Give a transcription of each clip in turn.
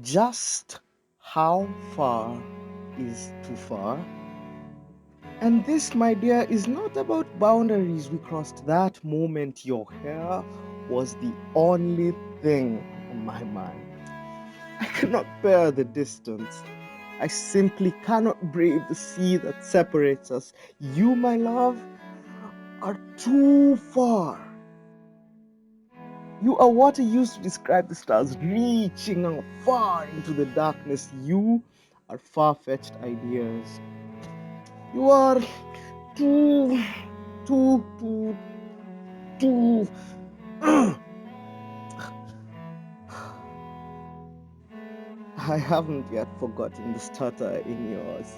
Just how far is too far? And this, my dear, is not about boundaries we crossed that moment your hair was the only thing on my mind. I cannot bear the distance. I simply cannot brave the sea that separates us. You, my love, are too far. You are what I used to describe the stars reaching out far into the darkness. You are far fetched ideas. You are too, too, too. I haven't yet forgotten the stutter in yours.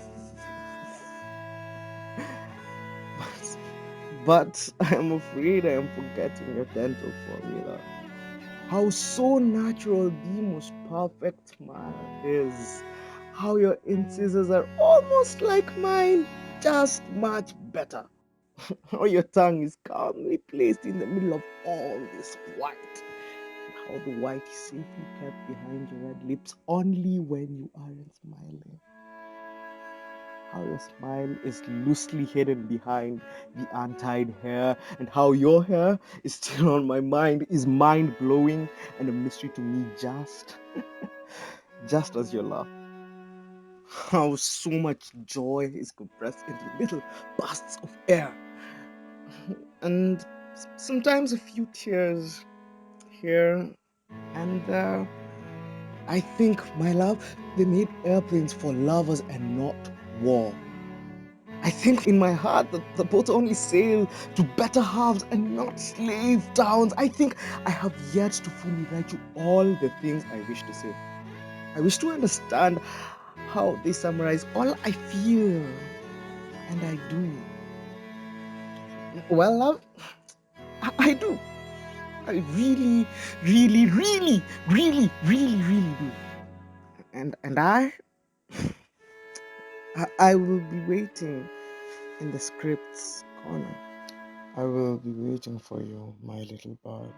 But I am afraid I am forgetting your dental formula. How so natural the most perfect smile is. How your incisors are almost like mine, just much better. How your tongue is calmly placed in the middle of all this white. And how the white is safely kept behind your red lips only when you aren't smiling. How your smile is loosely hidden behind the untied hair, and how your hair is still on my mind is mind blowing and a mystery to me, just as your laugh. How so much joy is compressed into little bursts of air, and sometimes a few tears here and there. I think, my love, they made airplanes for lovers and not war. I think in my heart that the boat only sail to better halves and not slave towns. I think I have yet to fully write you all the things I wish to say. I wish to understand how they summarize all I feel and I do. Well, love, I do. I really, really, really, really, really, really do. And I will be waiting in the script's corner. I will be waiting for you, my little bird.